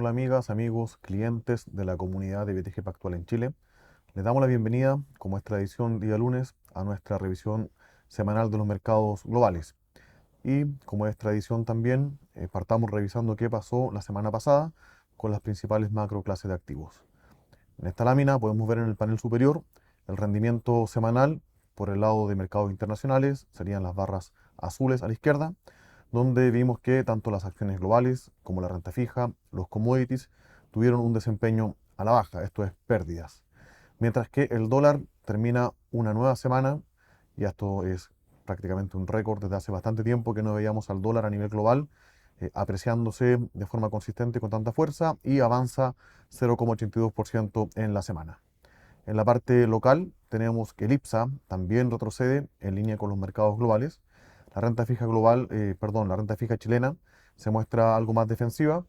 Hola amigas, amigos, clientes de la comunidad de BTG Pactual en Chile. Les damos la bienvenida, como es tradición día lunes, a nuestra revisión semanal de los mercados globales. Y como es tradición también, partamos revisando qué pasó la semana pasada con las principales macro clases de activos. En esta lámina podemos ver en el panel superior el rendimiento semanal por el lado de mercados internacionales, serían las barras azules a la izquierda, donde vimos que tanto las acciones globales como la renta fija, los commodities, tuvieron un desempeño a la baja, esto es pérdidas. Mientras que el dólar termina una nueva semana, y esto es prácticamente un récord desde hace bastante tiempo que no veíamos al dólar a nivel global, apreciándose de forma consistente con tanta fuerza y avanza 0,82% en la semana. En la parte local tenemos que el IPSA también retrocede en línea con los mercados globales. La renta fija global, la renta fija chilena se muestra algo más defensiva.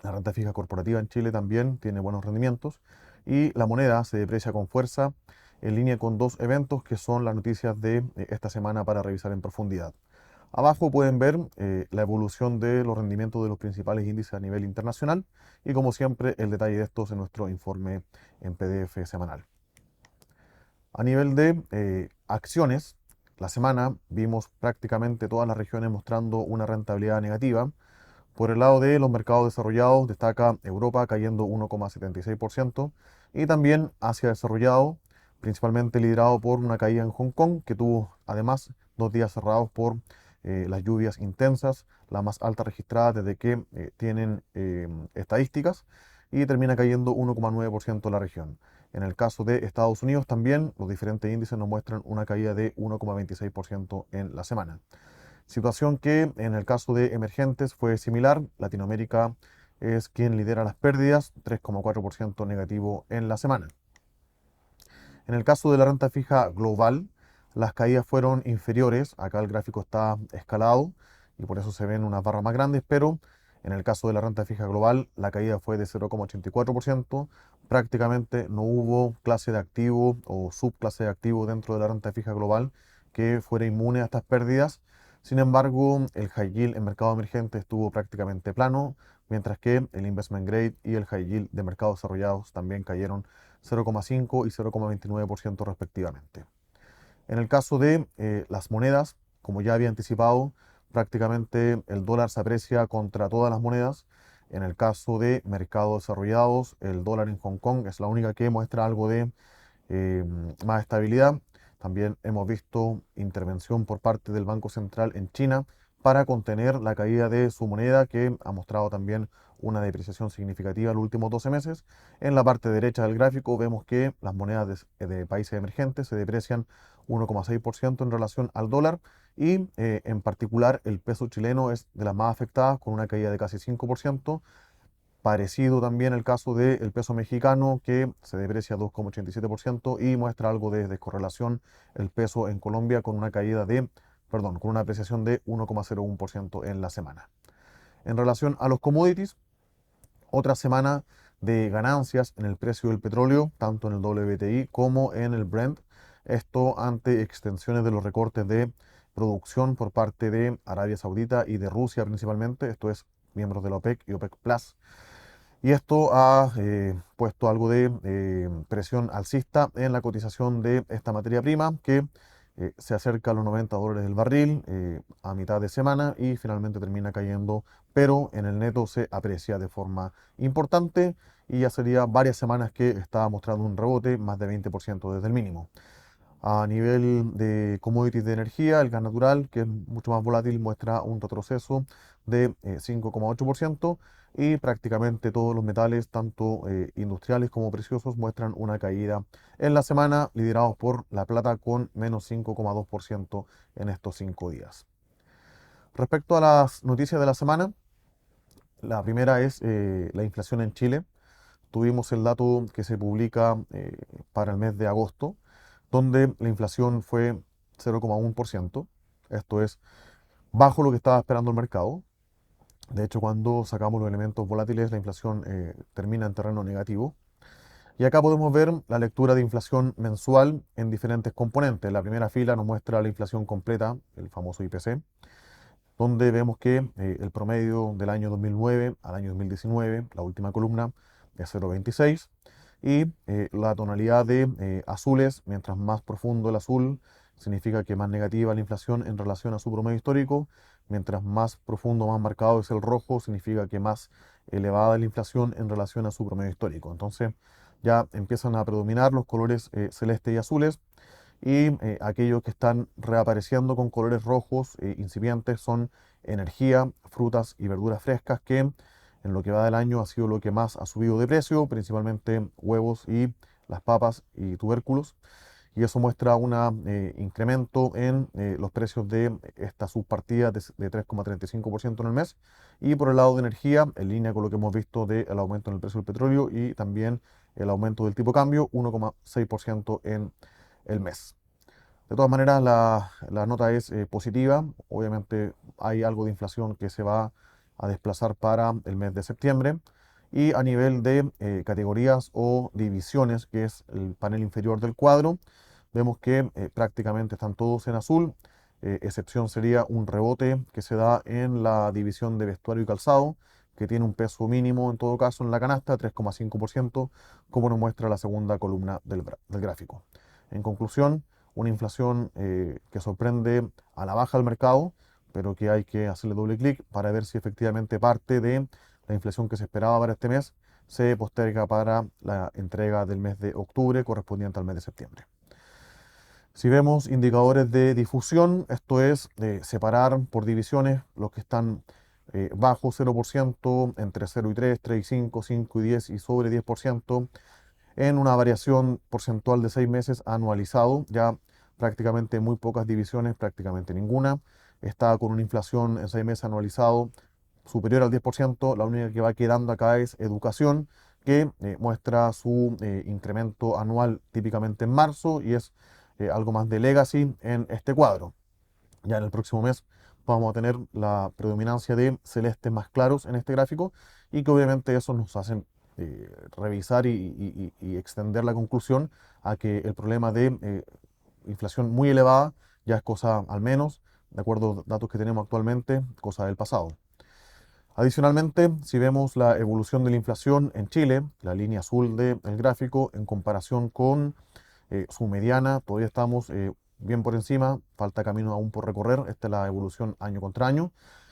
La renta fija corporativa en Chile también tiene buenos rendimientos y la moneda se deprecia con fuerza en línea con dos eventos que son las noticias de esta semana para revisar en profundidad. Abajo pueden ver la evolución de los rendimientos de los principales índices a nivel internacional y como siempre el detalle de estos en nuestro informe en PDF semanal. A nivel de acciones, la semana vimos prácticamente todas las regiones mostrando una rentabilidad negativa. Por el lado de los mercados desarrollados destaca Europa cayendo 1,76% y también Asia desarrollado, principalmente liderado por una caída en Hong Kong que tuvo además 2 días cerrados por las lluvias intensas, la más alta registrada desde que tienen estadísticas, y termina cayendo 1,9% la región. En el caso de Estados Unidos también los diferentes índices nos muestran una caída de 1,26% en la semana. Situación que en el caso de emergentes fue similar. Latinoamérica es quien lidera las pérdidas, 3,4% negativo en la semana. En el caso de la renta fija global, las caídas fueron inferiores. Acá el gráfico está escalado y por eso se ven unas barras más grandes, pero en el caso de la renta fija global, la caída fue de 0,84%. Prácticamente no hubo clase de activo o subclase de activo dentro de la renta fija global que fuera inmune a estas pérdidas. Sin embargo, el high yield en mercado emergente estuvo prácticamente plano, mientras que el investment grade y el high yield de mercados desarrollados también cayeron 0,5 y 0,29% respectivamente. En el caso de las monedas, como ya había anticipado, prácticamente el dólar se aprecia contra todas las monedas. En el caso de mercados desarrollados, el dólar en Hong Kong es la única que muestra algo de eh, más estabilidad. También hemos visto intervención por parte del Banco Central en China para contener la caída de su moneda, que ha mostrado también una depreciación significativa en los últimos 12 meses. En la parte derecha del gráfico vemos que las monedas de países emergentes se deprecian 1,6% en relación al dólar y en particular el peso chileno es de las más afectadas con una caída de casi 5%. Parecido también el caso del peso mexicano, que se deprecia 2,87% y muestra algo de descorrelación el peso en Colombia con una caída de, perdón, con una apreciación de 1,01% en la semana. En relación a los commodities, otra semana de ganancias en el precio del petróleo, tanto en el WTI como en el Brent. Esto ante extensiones de los recortes de producción por parte de Arabia Saudita y de Rusia principalmente, esto es miembros de la OPEC y OPEC Plus. Y esto ha puesto algo de presión alcista en la cotización de esta materia prima que se acerca a los $90 del barril a mitad de semana y finalmente termina cayendo, pero en el neto se aprecia de forma importante y ya sería varias semanas que está mostrando un rebote más de 20% desde el mínimo. A nivel de commodities de energía, el gas natural, que es mucho más volátil, muestra un retroceso de 5,8% y prácticamente todos los metales, tanto industriales como preciosos, muestran una caída en la semana, liderados por la plata con menos 5,2% en estos 5 días. Respecto a las noticias de la semana, la primera es la inflación en Chile. Tuvimos el dato que se publica para el mes de agosto, donde la inflación fue 0,1%. Esto es bajo lo que estaba esperando el mercado. De hecho, cuando sacamos los elementos volátiles, la inflación termina en terreno negativo. Y acá podemos ver la lectura de inflación mensual en diferentes componentes. La primera fila nos muestra la inflación completa, el famoso IPC. donde vemos que el promedio del año 2009 al año 2019, la última columna, es 0,26, y la tonalidad de azules, mientras más profundo el azul, significa que más negativa la inflación en relación a su promedio histórico, mientras más profundo, más marcado es el rojo, significa que más elevada la inflación en relación a su promedio histórico. Entonces ya empiezan a predominar los colores celestes y azules, y aquellos que están reapareciendo con colores rojos incipientes son energía, frutas y verduras frescas, que en lo que va del año ha sido lo que más ha subido de precio, principalmente huevos y las papas y tubérculos. Y eso muestra un incremento en los precios de esta subpartida de 3,35% en el mes. Y por el lado de energía, en línea con lo que hemos visto del aumento en el precio del petróleo y también el aumento del tipo de cambio, 1,6% en el mes. De todas maneras, la nota es positiva. Obviamente hay algo de inflación que se va a desplazar para el mes de septiembre. Y a nivel de categorías o divisiones, que es el panel inferior del cuadro, vemos que prácticamente están todos en azul. Excepción sería un rebote que se da en la división de vestuario y calzado, que tiene un peso mínimo en todo caso en la canasta, 3,5%, como nos muestra la segunda columna del gráfico. En conclusión, una inflación que sorprende a la baja al mercado, pero que hay que hacerle doble clic para ver si efectivamente parte de la inflación que se esperaba para este mes se posterga para la entrega del mes de octubre correspondiente al mes de septiembre. Si vemos indicadores de difusión, esto es separar por divisiones los que están bajo 0%, entre 0 y 3, 3 y 5, 5 y 10 y sobre 10%, en una variación porcentual de 6 meses anualizado, ya prácticamente muy pocas divisiones, prácticamente ninguna. Está con una inflación en 6 meses anualizado superior al 10%. La única que va quedando acá es educación, que muestra su incremento anual típicamente en marzo, y es algo más de legacy en este cuadro. Ya en el próximo mes vamos a tener la predominancia de celestes más claros en este gráfico, y que obviamente eso nos hace revisar y extender la conclusión a que el problema de inflación muy elevada ya es cosa, al menos, de acuerdo a los datos que tenemos actualmente, cosa del pasado. Adicionalmente, si vemos la evolución de la inflación en Chile, la línea azul del gráfico, en comparación con su mediana, todavía estamos bien por encima, falta camino aún por recorrer. Esta es la evolución año contra año.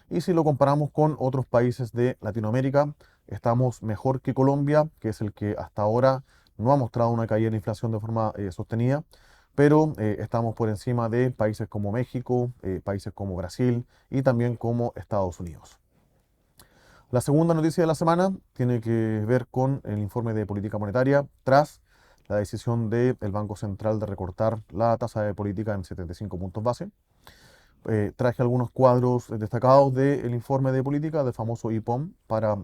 Y si lo comparamos con otros países de Latinoamérica, estamos mejor que Colombia, que es el que hasta ahora no ha mostrado una caída de la inflación de forma sostenida, pero estamos por encima de países como México, países como Brasil y también como Estados Unidos. La segunda noticia de la semana tiene que ver con el informe de política monetaria tras la decisión del Banco Central de recortar la tasa de política en 75 puntos base. Traje algunos cuadros destacados del informe de política, del famoso IPOM, para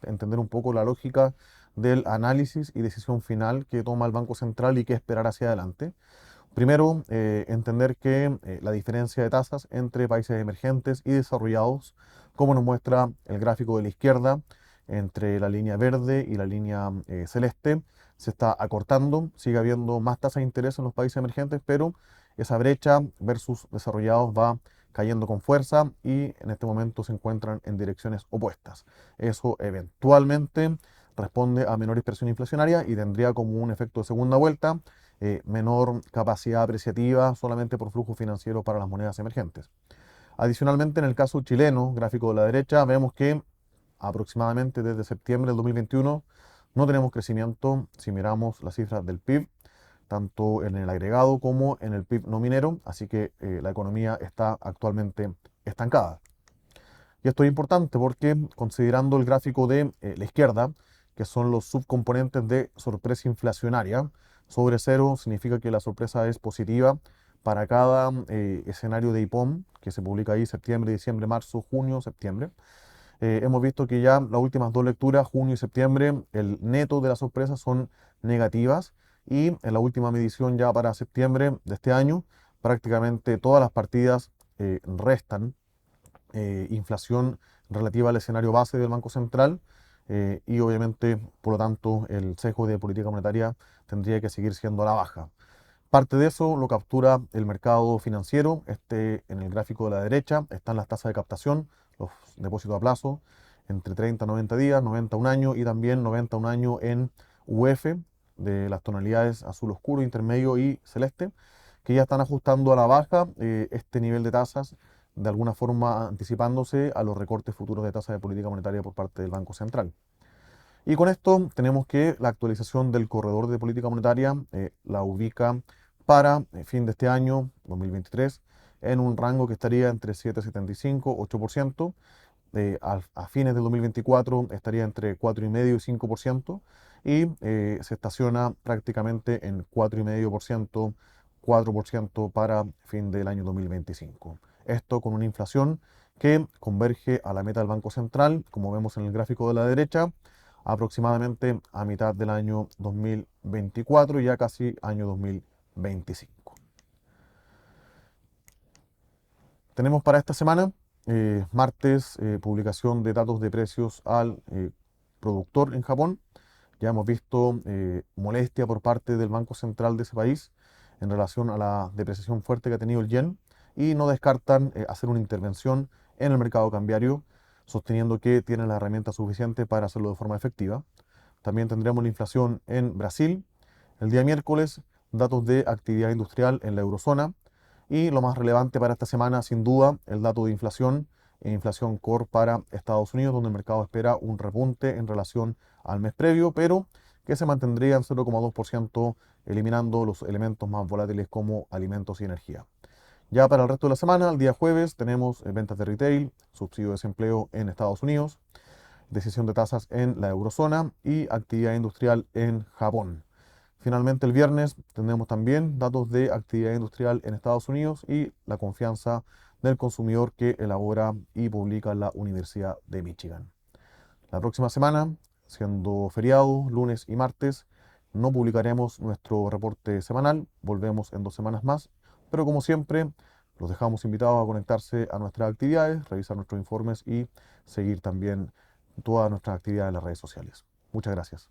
entender un poco la lógica del análisis y decisión final que toma el Banco Central y qué esperar hacia adelante. Primero, entender que la diferencia de tasas entre países emergentes y desarrollados, como nos muestra el gráfico de la izquierda, entre la línea verde y la línea celeste, se está acortando. Sigue habiendo más tasas de interés en los países emergentes, pero esa brecha versus desarrollados va cayendo con fuerza, y en este momento se encuentran en direcciones opuestas. Eso eventualmente responde a menor presión inflacionaria y tendría como un efecto de segunda vuelta menor capacidad apreciativa solamente por flujo financiero para las monedas emergentes. Adicionalmente, en el caso chileno, gráfico de la derecha, vemos que aproximadamente desde septiembre del 2021 no tenemos crecimiento si miramos las cifras del PIB, tanto en el agregado como en el PIB no minero, así que la economía está actualmente estancada. Y esto es importante porque, considerando el gráfico de la izquierda, que son los subcomponentes de sorpresa inflacionaria, sobre cero significa que la sorpresa es positiva para cada escenario de IPOM, que se publica ahí septiembre, diciembre, marzo, junio, septiembre. Hemos visto que ya las últimas dos lecturas, junio y septiembre, el neto de las sorpresas son negativas, y en la última medición ya para septiembre de este año, prácticamente todas las partidas restan inflación relativa al escenario base del Banco Central, y obviamente, por lo tanto, el sesgo de política monetaria tendría que seguir siendo a la baja. Parte de eso lo captura el mercado financiero. En el gráfico de la derecha están las tasas de captación, los depósitos a plazo, entre 30 a 90 días, 90 a un año y también 90 a un año en UF, de las tonalidades azul oscuro, intermedio y celeste, que ya están ajustando a la baja este nivel de tasas, de alguna forma anticipándose a los recortes futuros de tasas de política monetaria por parte del Banco Central. Y con esto tenemos que la actualización del corredor de política monetaria la ubica para fin de este año, 2023, en un rango que estaría entre 7,75 y 8%. A fines del 2024 estaría entre 4,5 y 5% y se estaciona prácticamente en 4,5%, 4% para fin del año 2025. Esto con una inflación que converge a la meta del Banco Central, como vemos en el gráfico de la derecha, aproximadamente a mitad del año 2024 y ya casi año 2025. Tenemos para esta semana, martes, publicación de datos de precios al productor en Japón. Ya hemos visto molestia por parte del Banco Central de ese país en relación a la depreciación fuerte que ha tenido el yen y no descartan hacer una intervención en el mercado cambiario, sosteniendo que tienen la herramienta suficiente para hacerlo de forma efectiva. También tendremos la inflación en Brasil. El día miércoles, datos de actividad industrial en la eurozona. Y lo más relevante para esta semana, sin duda, el dato de inflación e inflación core para Estados Unidos, donde el mercado espera un repunte en relación al mes previo, pero que se mantendría en 0,2%, eliminando los elementos más volátiles como alimentos y energía. Ya para el resto de la semana, el día jueves, tenemos ventas de retail, subsidio de desempleo en Estados Unidos, decisión de tasas en la eurozona y actividad industrial en Japón. Finalmente, el viernes tendremos también datos de actividad industrial en Estados Unidos y la confianza del consumidor que elabora y publica la Universidad de Michigan. La próxima semana, siendo feriado, lunes y martes, no publicaremos nuestro reporte semanal, volvemos en 2 semanas más, pero como siempre, los dejamos invitados a conectarse a nuestras actividades, revisar nuestros informes y seguir también todas nuestras actividades en las redes sociales. Muchas gracias.